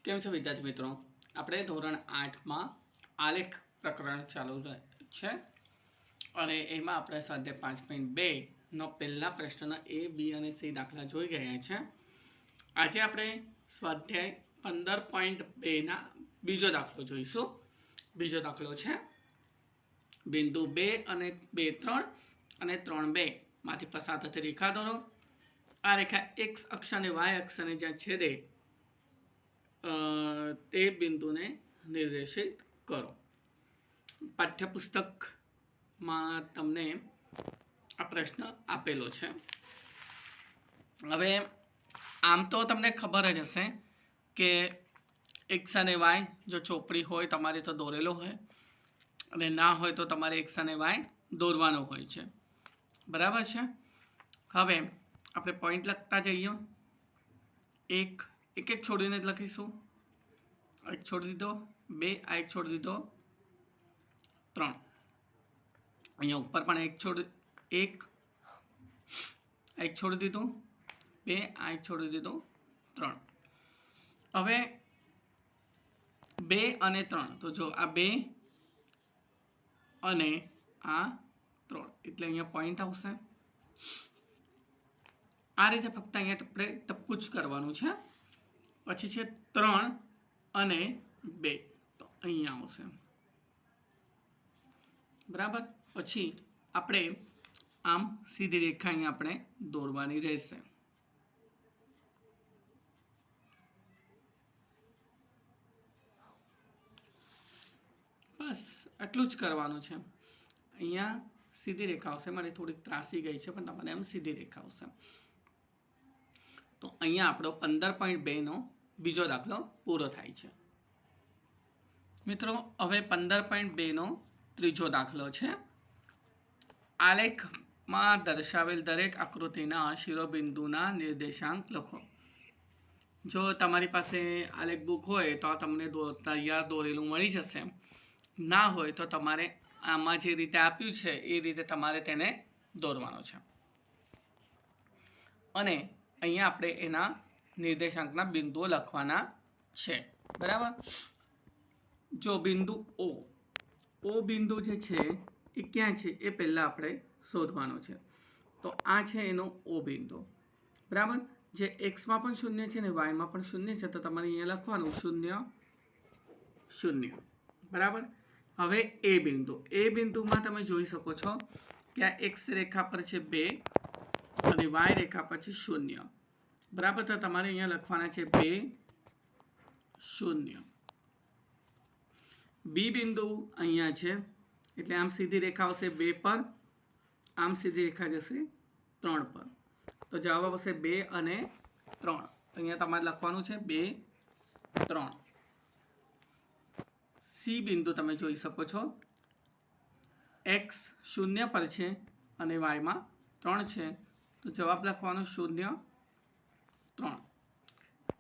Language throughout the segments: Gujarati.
કેમ છો વિદ્યાર્થી મિત્રો? આપણે ધોરણ 8માં આલેખ પ્રકરણ ચાલુ છે અને એમાં આપણે સ્વાધ્યાય 5.2નો પહેલા પ્રશ્નના A, B અને C દાખલા જોઈ ગયા છે. આજે આપણે સ્વાધ્યાય 15.2ના બીજો દાખલો જોઈશું. બીજો દાખલો છે બિંદુ 2 અને 2, 3 અને 3, 2 માંથી પસાર થતી રેખા દોરો. આ રેખા x અક્ષ અને y અક્ષને જ્યાં છેદે તે બિંદુને નિર્દેશિત કરો. પાઠ્યપુસ્તકમાં તમને આ પ્રશ્ન આપેલો છે. હવે આમ તો તમને ખબર જ હશે કે x અને y જો ચોપડી હોય તમારે તો દોરેલો હોય અને ના હોય તો તમારે x અને y દોરવાનો હોય છે. બરાબર છે. હવે આપણે પોઈન્ટ લખતા જઈએ. એક એક છોડીને જ લખીશું. એક છોડી દીધો 2, આ એક છોડી દીધો 3, અહીંયા ઉપર પણ એક છોડી દીધું 2, આ એક છોડી દીધું 3. હવે 2 અને 3 તો જો આ 2 અને આ 3 એટલે અહીંયા પોઈન્ટ આવશે. આ રીતે ફક્ત અહીંયા આપણે ટપકું જ કરવાનું છે. પછી છે 3 અને 2 તો અહીંયા આવશે. બરાબર. પછી આપણે આમ સીધી રેખા અહીંયા આપણે દોરવાની રહેશે. બસ એટલું જ કરવાનું છે. અહીંયા સીધી રેખા આવશે. મારે થોડીક ત્રાસી ગઈ છે પણ તમારે એમ સીધી રેખા આવશે. તો અહીંયા આપણો 15.2નો બીજો દાખલો પૂરો થાય છે. મિત્રો હવે 15.2નો ત્રીજો દાખલો છે. આલેખમાં દર્શાવેલ દરેક આકૃતિના શિરોબિંદુના નિર્દેશાંક લખો. જો તમારી પાસે આલેખ બુક હોય તો તમને તૈયાર દોરેલું મળી જશે. ના હોય તો તમારે આમાં જે રીતે આપ્યું છે એ રીતે તમારે તેને દોરવાનો છે અને અહીંયા આપણે એના નિર્દેશાંકના બિંદુઓ લખવાના છે. બરાબર. જો બિંદુ O બિંદુ જે છે એ ક્યાં છે એ પહેલાં આપણે શોધવાનો છે. તો આ છે એનો O બિંદુ. બરાબર. જે એક્સમાં પણ 0 છે ને વાયમાં પણ 0 છે તો તમારે અહીંયા લખવાનું 0, 0. બરાબર. હવે એ બિંદુમાં તમે જોઈ શકો છો કે આ એક્સ રેખા પર છે 2 અને વાય રેખા પર છે 0. બરાબર. તો તમારે અહીંયા લખવાના છે 2, 0. બી બિંદુ અહીંયા છે એટલે આમ સીધી રેખા આવશે 2 પર, આમ સીધી રેખા જશે 3 પર. તો જવાબ આવશે 2 અને 3. તો અહીંયા તમારે લખવાનું છે 2, 3. સી બિંદુ તમે જોઈ શકો છો. એક્સ 0 પર છે અને વાયમાં 3 છે તો જવાબ લખવાનો 0, 3.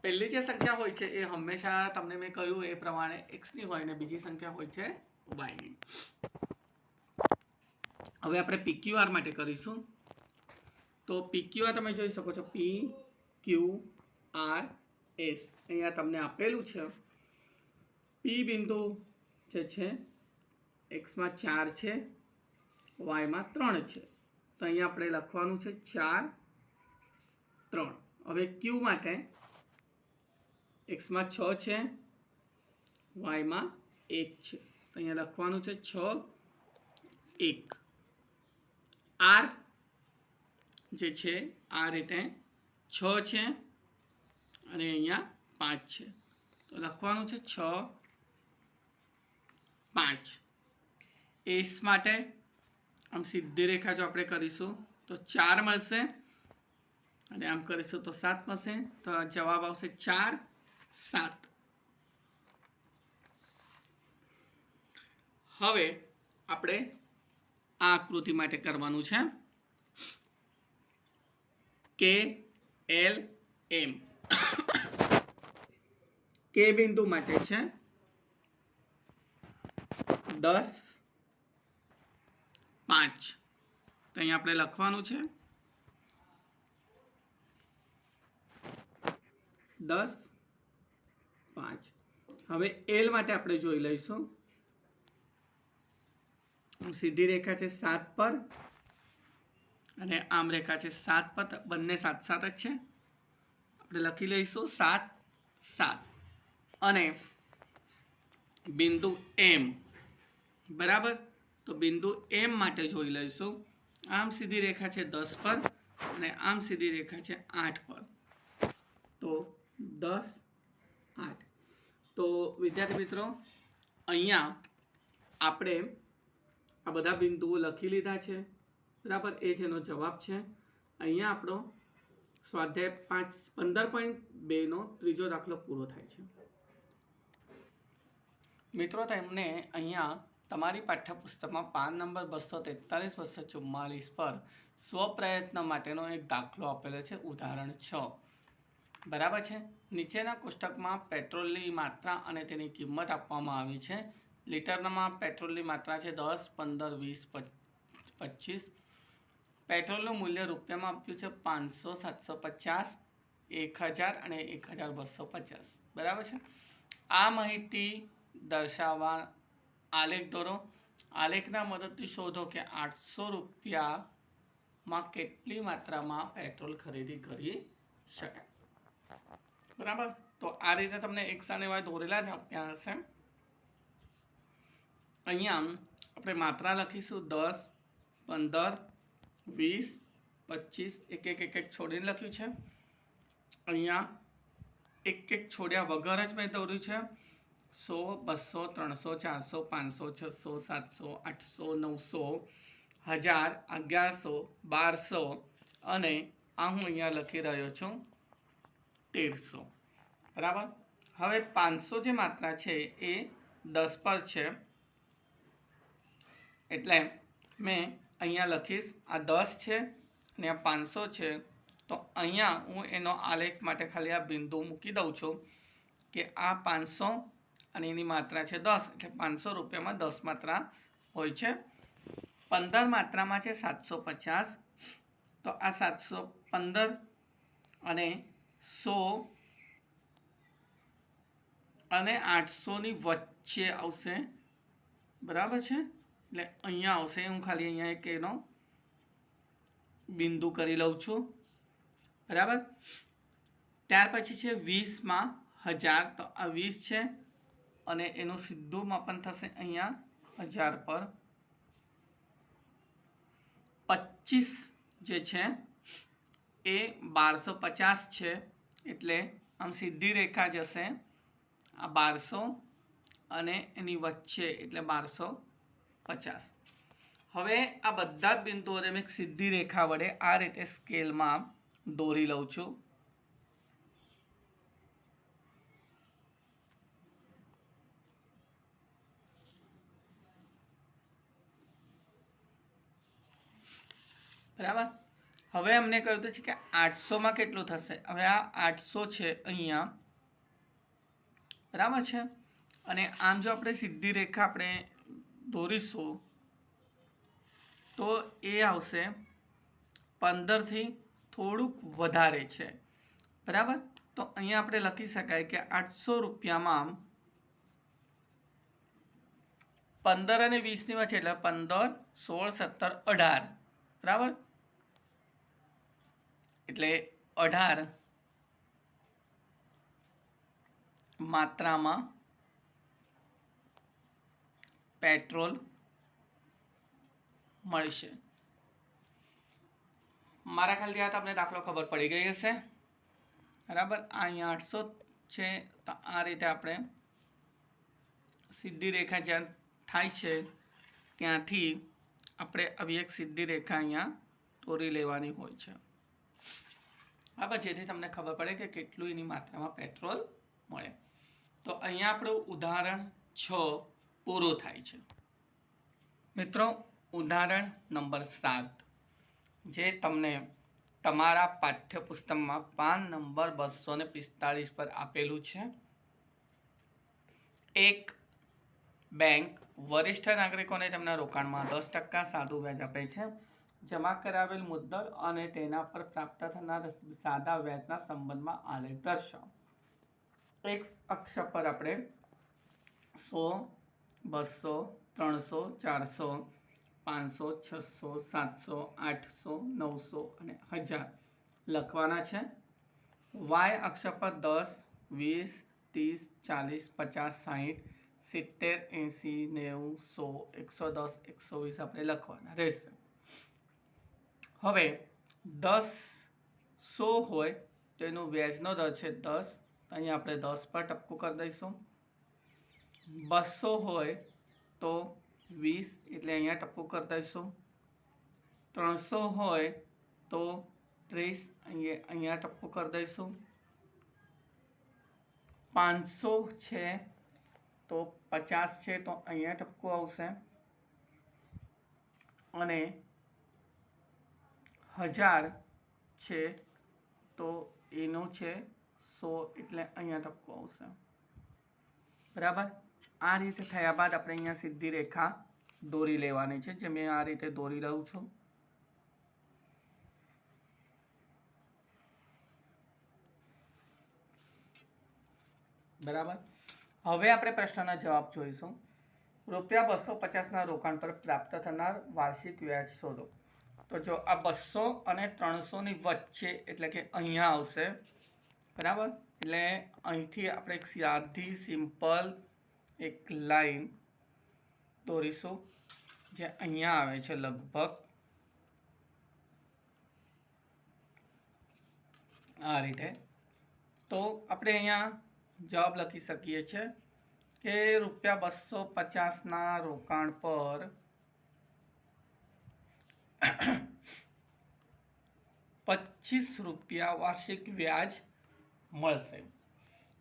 પહેલી જે સંખ્યા હોય છે એ હંમેશા તમને મેં કહ્યું એ પ્રમાણે એક્સની હોય અને બીજી સંખ્યા હોય છે વાયની. હવે આપણે PQR માટે કરીશું. તો PQR તમે જોઈ શકો છો PQRS અહીંયા તમને આપેલું છે. પી બિંદુ જે છે એક્સમાં 4 છે, વાયમાં 3 છે તો અહીંયા આપણે લખવાનું છે 4, 3. હવે ક્યુ માટે એક્સમાં 6 છે, વાયમાં 1 છે તો અહીંયા લખવાનું છે 6, 1. આર જે છે આ રીતે 6 છે અને અહીંયા 5 છે તો લખવાનું છે 6, 5. એસ માટે આમ સીધી રેખા જો આપણે કરીશું તો 4 મળશે અને આમ કરીશું તો 7 મળશે. તો જવાબ આવશે 4, 7. હવે આપણે આ આકૃતિ માટે કરવાનું છે KLM. કે બિંદુ માટે છે 10, 5. તો અહીંયા આપણે લખવાનું છે 10, 5. હવે એલ માટે આપણે જોઈ લઈશું. સીધી રેખા છે 7 પર અને આમ રેખા છે 7 પર, બંને 7 7 જ છે. આપણે લખી લઈશું 7 7 અને બિંદુ એમ, બરાબર. તો બિંદુ એમ માટે જોઈ લઈશું. આમ સીધી રેખા છે 10 પર અને આમ સીધી રેખા છે 8 પર. તો 10 8. તો વિદ્યાર્થી મિત્રો, અહીંયા આપણે આ બધા બિંદુઓ લખી લીધા છે, બરાબર. એ જ એનો જવાબ છે. અહીંયા આપણો સ્વાધ્યાય 15.2 નો ત્રીજો દાખલો પૂરો થાય છે. મિત્રો, તમને અહીંયા તમારી પાઠ્યપુસ્તકમાં પાન નંબર 243 244 પર સ્વપ્રયત્ન માટેનો એક દાખલો આપેલો છે, ઉદાહરણ 6, બરાબર છે. નીચેના કોષ્ટકમાં પેટ્રોલની માત્રા અને તેની કિંમત આપવામાં આવી છે. લીટરમાં પેટ્રોલની માત્રા છે 10, 15, 20, 25. પેટ્રોલનું મૂલ્ય રૂપિયામાં આપ્યું છે 500, 750, 1000 અને 1250, બરાબર છે. આ માહિતી દર્શાવવા આલેખ દોરો. આલેખના મદદથી શોધો કે 800 રૂપિયામાં કેટલી માત્રામાં પેટ્રોલ ખરીદી કરી શકાય, બરાબર. તો આ રીતે તમને એક સાને એવા દોરેલા જ આપ્યા હશે. અહીંયા આપણે માત્રા લખીશું 10, 15, 20, 25, એક છોડીને લખ્યું છે. અહીંયા એક છોડ્યા વગર જ મેં દોર્યું છે. 100, 200, 300, 400, 500, 600, 700, 800, 900, 1000, 1100, 1200 અને આ હું અહીંયા લખી રહ્યો છું 1300, બરાબર. હવે 500 જે માત્રા છે એ 10 પર છે, એટલે મેં અહીંયા લખીશ આ 10 છે અને આ 500 છે. તો અહીંયા હું એનો આલેખ માટે ખાલી આ બિંદુ મૂકી દઉં છું કે આ 500 અને એની માત્રા છે 10, એટલે 500 રૂપિયામાં 10 માત્રા હોય છે. 15 માત્રામાં છે 750, તો આ 715 અને 100 અને 800ની વચ્ચે આવશે, બરાબર છે. એટલે અહીંયા આવશે. હું ખાલી અહીંયા એક એનો બિંદુ કરી લઉં છું, બરાબર. ત્યાર પછી છે 20માં 1000, તો આ 20 છે અને એનું સીધું માપન થશે અહીંયા 1000 પર. 25 જે છે એ 1250 છે, એટલે આમ સીધી રેખા જશે આ 1200 અને એની વચ્ચે, એટલે 1250. હવે આ બધા જ બિંદુઓને મેં સીધી રેખા વડે આ રીતે સ્કેલમાં દોરી લઉં છું. બરાબર. હવે અમને કહ્યું છે કે 800માં કેટલું થશે. હવે આ 800 છે અહીંયા, બરાબર છે. અને આમ જો આપણે સીધી રેખા આપણે દોરીશું તો એ આવશે 15 થી થોડુંક વધારે છે, બરાબર. તો અહીંયા આપણે લખી શકાય કે 800 રૂપિયામાં 15 અને 20ની વચ્ચે, એટલે 15, 16, 17, 18, બરાબર. એટલે 18 માત્રામાં પેટ્રોલ મળશે. મારા ખ્યાલથી આ તમને દાખલો ખબર પડી ગઈ હશે, બરાબર. અહીંયા 800 છે, તો આ રીતે આપણે સીધી રેખા જ્યાં થાય છે ત્યાંથી આપણે આવી એક સીધી રેખા અહીંયા દોરી લેવાની હોય છે, બરાબર, જેથી તમને ખબર પડે કે કેટલું એની માત્રામાં પેટ્રોલ મળે. તો અહીંયા આપણું ઉદાહરણ 6 પૂરું થાય છે. મિત્રો, ઉદાહરણ નંબર 7 જે તમને તમારા પાઠ્યપુસ્તકમાં પાન નંબર 245 પર આપેલું છે. એક બેંક વરિષ્ઠ નાગરિકોને તેમના રોકાણમાં 10% સાદું વ્યાજ આપે છે. જમા કરાવેલ મુદ્દલ અને તેના પર પ્રાપ્ત થનાર સાદા વ્યાજના સંબંધમાં આલેખ દર્શાવો. એક અક્ષ પર આપણે 100, 200, 300, 400, 500, 600, 700, 800, 900 અને 1000 લખવાના છે. વાય અક્ષ પર 10, 20, 30, 40, 50, 60, 70, 80, 90, 100, 110, 120 આપણે લખવાના રહેશે. હવે 10, 100 હોય તો એનું વ્યાજનો દર છે 10, અહીંયા આપણે 10 પર ટપકું કરી દઈશું. 200 હોય તો 20 એટલે અહીંયા ટપકું કરી દઈશું. 300 હોય તો 30 અહીંયા ટપકું કરી દઈશું. 500 છે તો 50 છે તો અહીંયા ટપકું આવશે. અને 1000 છે તો એનું છે 100 એટલે અહીંયા ટપકું આવશે. બરાબર. આ રીતે થયા બાદ આપણે અહીંયા સીધી રેખા દોરી લેવાની છે, જે મેં આ રીતે દોરી લઉં છું. બરાબર. હવે આપણે પ્રશ્નના જવાબ જોઈશું. ₹250ના રોકાણ પર પ્રાપ્ત થનાર વાર્ષિક વ્યાજ શોધો. તો જો આ 200 અને 300ની વચ્ચે એટલે કે અહીંયા આવશે. બરાબર. એટલે અહીંથી આપણે એક સાદી સિમ્પલ એક લાઈન દોરીશું જે અહીંયા આવે છે લગભગ આ રીતે. તો આપણે અહીંયા જવાબ લખી શકીએ છીએ કે ₹250ના રોકાણ પર ₹25 વાર્ષિક વ્યાજ મળશે.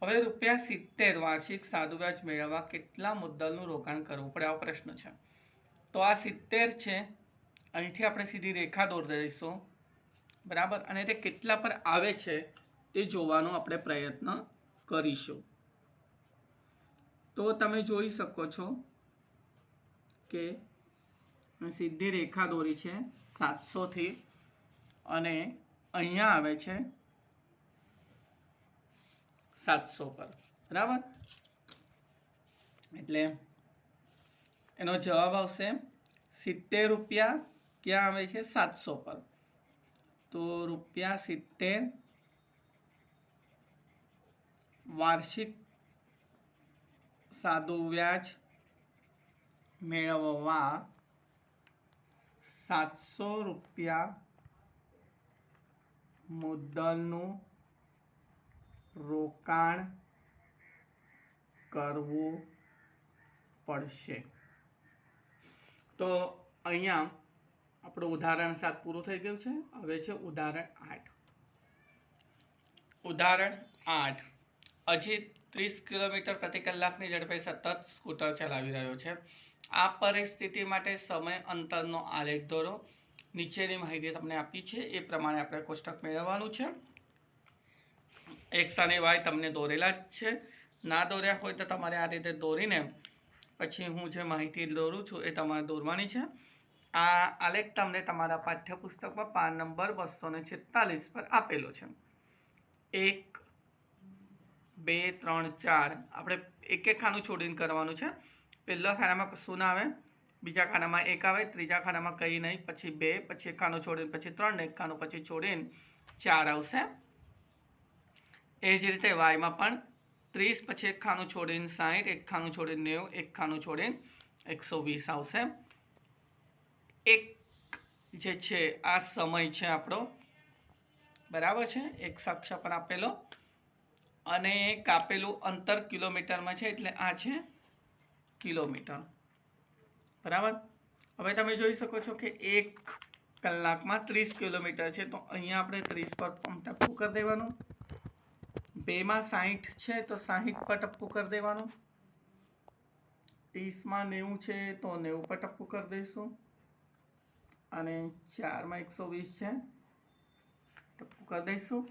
હવે ₹70 વાર્ષિક સાદું વ્યાજ મેળવવા કેટલા મુદ્દલનું રોકાણ કરવું પડે, આવો પ્રશ્ન છે. તો આ 70 છે, અહીંથી આપણે સીધી રેખા દોરી દઈશું. બરાબર. અને તે કેટલા પર આવે છે તે જોવાનો આપણે પ્રયત્ન કરીશું. તો તમે જોઈ શકો છો કે સીધી રેખા દોરી છે 700 થી અને અહીંયા આવે છે 700 પર. બરાબર. એટલે એનો જવાબ આવશે ₹70 ક્યાં આવે છે 700 પર. તો ₹70 વાર્ષિક સાદું વ્યાજ મેળવવા ₹700 મુદ્દલનું રોકાણ કરવું પડશે. તો અહીંયા આપણું ઉદાહરણ 7 પૂરું થઈ ગયું છે. હવે છે ઉદાહરણ 8. ઉદાહરણ 8. અજીત 30 કિલોમીટર પ્રતિ કલાકની ઝડપે સતત સ્કૂટર ચલાવી રહ્યો છે. આ પરિસ્થિતિ માટે સમય અંતરનો આલેખ દોરો. નીચેની માહિતી તમને આપી છે એ પ્રમાણે આપણે કોષ્ટક મેળવવાનું છે. એક્સ અને વાય તમને દોરેલા જ છે. ના દોર્યા હોય તો તમારે આ રીતે દોરીને પછી હું જે માહિતી દોરું છું એ તમારે દોરવાની છે. આ આલેખ તમને તમારા પાઠ્યપુસ્તકમાં પાન નંબર 246 પર આપેલો છે. 1, 2, 3, 4 આપણે એક એક ખાનું છોડીને કરવાનું છે. પહેલા ખાનામાં કશું ના આવે, બીજા ખાનામાં 1 આવે, ત્રીજા ખાનામાં કંઈ નહીં, પછી 2, પછી એક ખાનું છોડીને પછી 3, ને એક ખાનું પછી છોડીને 4 આવશે. એ જ રીતે વાયમાં પણ 30 પછી એક ખાનું છોડીને 60, એક ખાનું છોડીને 90, એક ખાનું છોડીને 120 આવશે. એક જે છે આ સમય છે આપણો. બરાબર છે. એક અક્ષ પર આપેલો અને કાપેલું અંતર કિલોમીટરમાં છે એટલે આ છે કિલોમીટર. બરાબર. હવે તમે જોઈ શકો છો કે 1 કલાકમાં 30 કિલોમીટર છે. તો અહીંયા આપણે 30 પર ટપકું કરી દેવાનું. 2માં 60 છે તો 60 પર ટપકું કરી દેવાનું. 30માં 90 છે તો 90 પર ટપકું કરી દઈશું. અને 4માં 120 છે ટપકું કરી દઈશું.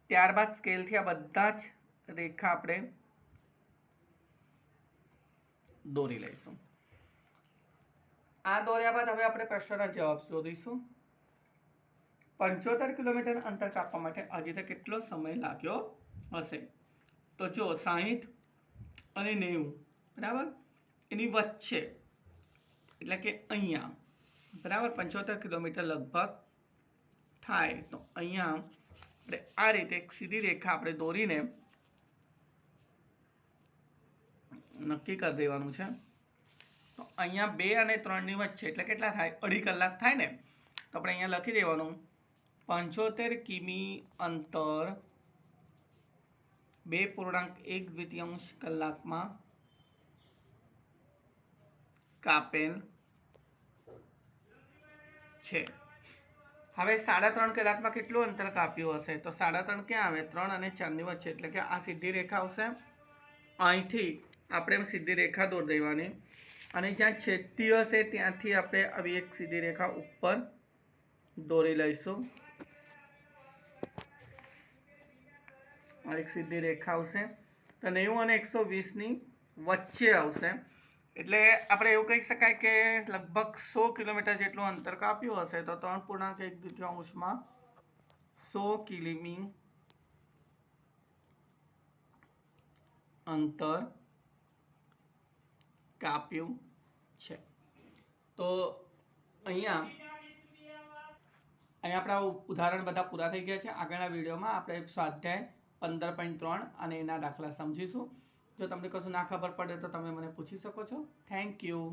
ત્યારબાદ સ્કેલથી આ બધા જ રેખા આપણે દોરી લઈશું. આ દોર્યા બાદ હવે આપણે પ્રશ્નના જવાબ શોધીશું. 75 કિલોમીટર અંતર કાપવા માટે અજીતે કેટલો સમય લાગ્યો હશે? તો જો 60 અને 90 બરાબર, એની વચ્ચે એટલે કે અહીંયા, બરાબર, 75 કિલોમીટર લગભગ થાય. તો અહીંયા આપણે આ રીતે એક સીધી રેખા આપણે દોરીને નક્કી કરી દેવાનું છે. તો અહીંયા 2 અને 3ની વચ્ચે એટલે કેટલા થાય? 2.5 કલાક થાય ને. તો આપણે અહીંયા લખી દેવાનું 75 કિમી અંતર 2.1 કલાકમાં કાપેલ છે. હવે 3.5 કલાકમાં કેટલું અંતર કાપ્યું હશે? તો 3.5 ક્યાં આવે? 3 અને 4ની વચ્ચે એટલે કે આ સીધી રેખા આવશે. અહીંથી આપણે સીધી રેખા દોરી દેવાની અને જ્યાં છેદતી હશે ત્યાંથી આપણે આવી એક સીધી રેખા ઉપર દોરી લઈશું. આ એક સીધી રેખા આવશે તો 90 અને 120ની વચ્ચે આવશે. એટલે આપણે એવું કહી શકાય કે લગભગ 100 કિલોમીટર જેટલું અંતર કાપ્યું હશે. તો 3.1 100 કિમી અંતર કાપ્યું છે. તો અહીંયા આપણા ઉદાહરણ બધા પૂરા થઈ ગયા છે. આગળના વિડીયોમાં આપણે સ્વાધ્યાય 15.3 અને એના દાખલા સમજીશું. જો તમને કશું ના ખબર પડે તો તમે મને પૂછી શકો છો. Thank you.